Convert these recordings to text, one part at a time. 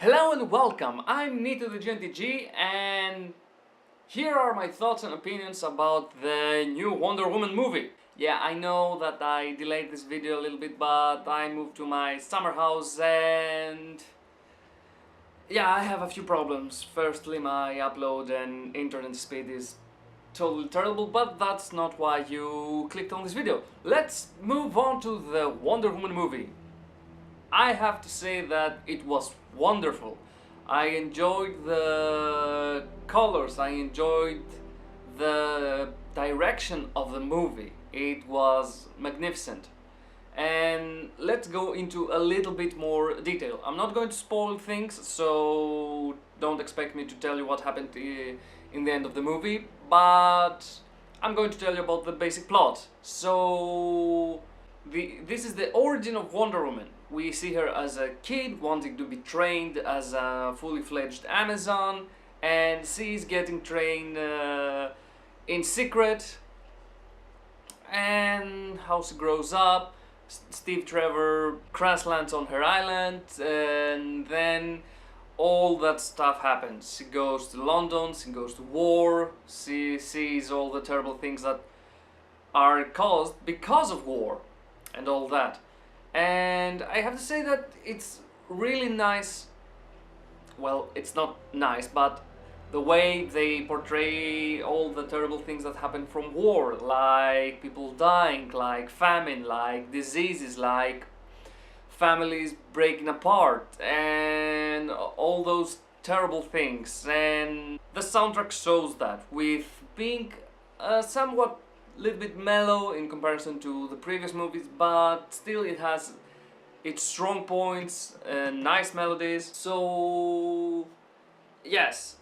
Hello and welcome, I'm Nito the GNTG and here are my thoughts and opinions about the new Wonder Woman movie. Yeah, I know that I delayed this video a little bit, but I moved to my summer house and yeah, I have a few problems. Firstly, my upload and internet speed is totally terrible, but that's not why you clicked on this video. Let's move on to the Wonder Woman movie. I have to say that it was wonderful. I enjoyed the colors, I enjoyed the direction of the movie. It was magnificent. And let's go into a little bit more detail. I'm not going to spoil things, so don't expect me to tell you what happened in the end of the movie, but I'm going to tell you about the basic plot. So this is the origin of Wonder Woman. We see her as a kid wanting to be trained as a fully fledged Amazon, and she's getting trained in secret. And how she grows up, Steve Trevor crash lands on her island, and then all that stuff happens. She goes to London, she goes to war, she sees all the terrible things that are caused because of war and all that. And I have to say that it's really nice. Well, it's not nice, but the way they portray all the terrible things that happen from war, like people dying, like famine, like diseases, like families breaking apart, and all those terrible things. And the soundtrack shows that, with being somewhat little bit mellow in comparison to the previous movies, but still it has its strong points and nice melodies. So yes,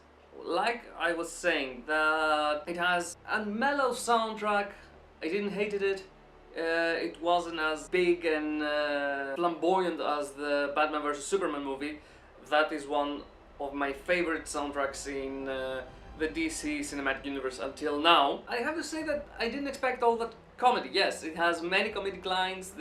like I was saying, that it has a mellow soundtrack. I didn't hate it. It wasn't as big and flamboyant as the Batman vs Superman movie. That is one of my favorite soundtracks in the DC cinematic universe until now. I have to say that I didn't expect all that comedy. Yes, it has many comedic lines,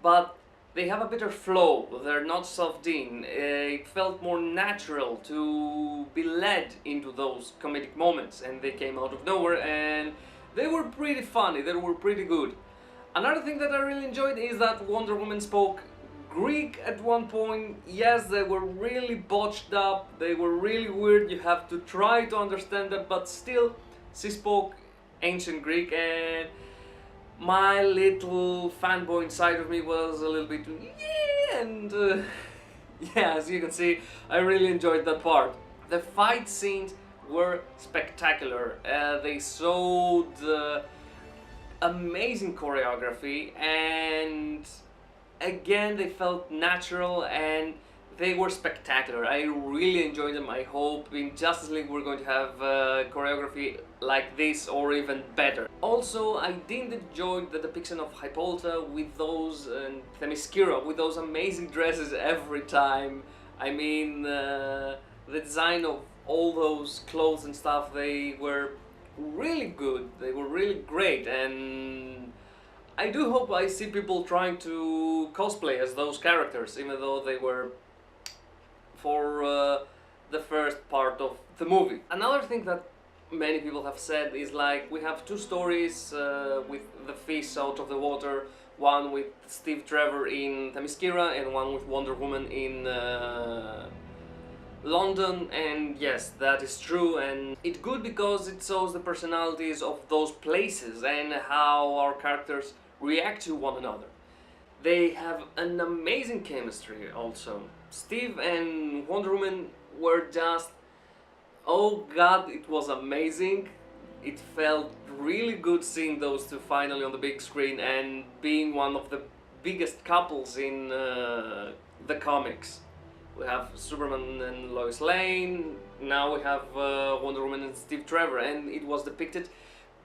but they have a better flow. They're not soft in. It felt more natural to be led into those comedic moments, and they came out of nowhere, and they were pretty funny. They were pretty good. Another thing that I really enjoyed is that Wonder Woman spoke Greek at one point. Yes, they were really botched up, they were really weird, you have to try to understand them, but still, she spoke ancient Greek, and my little fanboy inside of me was a little bit, yeah, and yeah, as you can see, I really enjoyed that part. The fight scenes were spectacular. They showed amazing choreography, and again they felt natural and they were spectacular. I really enjoyed them. I hope in Justice League we're going to have choreography like this or even better. Also, I did enjoy the depiction of Hippolyta with those, Themyscira with those amazing dresses every time. I mean, the design of all those clothes and stuff, they were really good, they were really great, and I do hope I see people trying to cosplay as those characters, even though they were for the first part of the movie. Another thing that many people have said is, like, we have two stories with the fish out of the water, one with Steve Trevor in Themyscira and one with Wonder Woman in London, and yes, that is true, and it's good because it shows the personalities of those places and how our characters react to one another. They have an amazing chemistry also. Steve and Wonder Woman were just, oh god, it was amazing. It felt really good seeing those two finally on the big screen and being one of the biggest couples in the comics. We have Superman and Lois Lane, now we have Wonder Woman and Steve Trevor, and it was depicted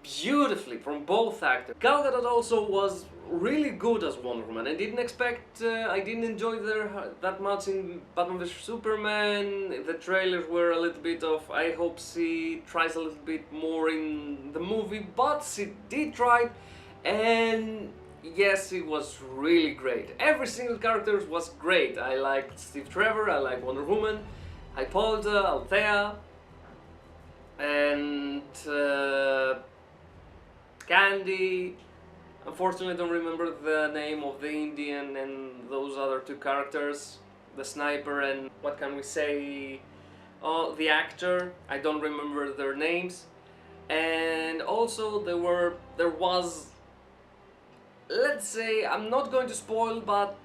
beautifully from both actors. Gal Gadot also was really good as Wonder Woman. I didn't expect, I didn't enjoy her that much in Batman vs Superman. The trailers were a little bit of, I hope she tries a little bit more in the movie, but she did try, and yes, it was really great. Every single character was great. I liked Steve Trevor, I liked Wonder Woman, Hippolyta, Althea, and Candy. Unfortunately, I don't remember the name of the Indian and those other two characters, the sniper and what can we say, oh, the actor. I don't remember their names. And also there was, let's say, I'm not going to spoil, but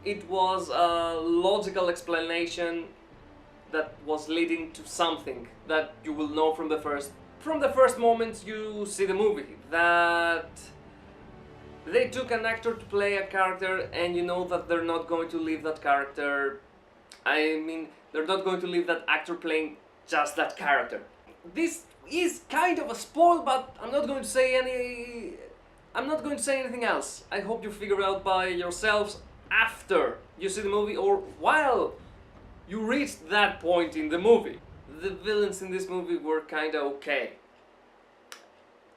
it was a logical explanation that was leading to something that you will know from the first moment you see the movie, that they took an actor to play a character, and you know that they're not going to leave that character, I mean, they're not going to leave that actor playing just that character. This is kind of a spoil, but I'm not going to say anything else. I hope you figure out by yourselves after you see the movie or while you reach that point in the movie. The villains in this movie were kinda okay.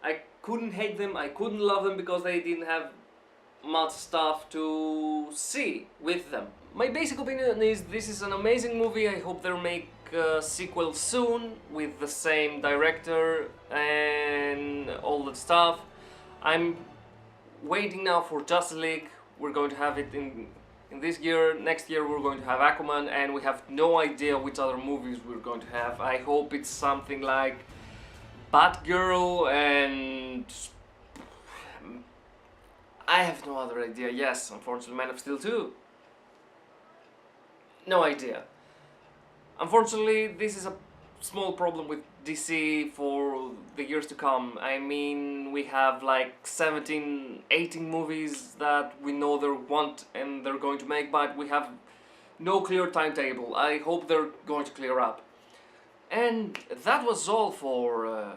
I couldn't hate them, I couldn't love them because they didn't have much stuff to see with them. My basic opinion is this is an amazing movie. I hope they'll make a sequel soon with the same director and all that stuff. I'm waiting now for Justice League. We're going to have it in this year. Next year we're going to have Aquaman, and we have no idea which other movies we're going to have. I hope it's something like Batgirl, and I have no other idea. Yes, unfortunately, Man of Steel 2. No idea. Unfortunately, this is a small problem with DC for the years to come. I mean, we have like 17, 18 movies that we know they want and they're going to make, but we have no clear timetable. I hope they're going to clear up. And that was all for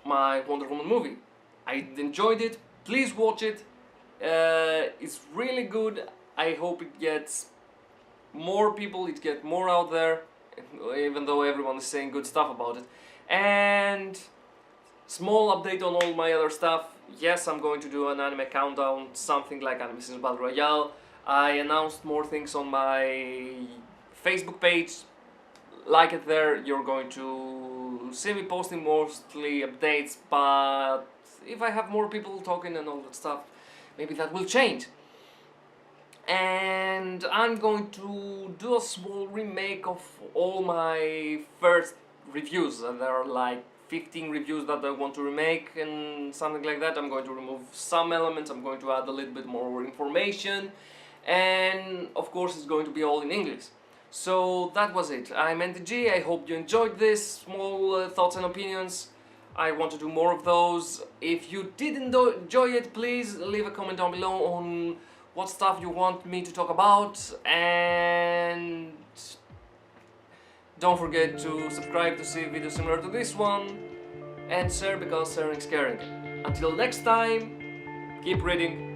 my Wonder Woman movie. I enjoyed it. Please watch it. It's really good. I hope it gets more people, it gets more out there, even though everyone is saying good stuff about it. And small update on all my other stuff. Yes, I'm going to do an anime countdown, something like Anime Season Battle Royale. I announced more things on my Facebook page. Like it there, you're going to see me posting mostly updates, but if I have more people talking and all that stuff, maybe that will change. And I'm going to do a small remake of all my first reviews. There are like 15 reviews that I want to remake and something like that. I'm going to remove some elements, I'm going to add a little bit more information, and of course it's going to be all in English. So that was it. I'm NTG, I hope you enjoyed this small thoughts and opinions. I want to do more of those. If you did enjoy it, please leave a comment down below on what stuff you want me to talk about, and don't forget to subscribe to see videos similar to this one, and share because sharing is caring. Until next time, keep reading.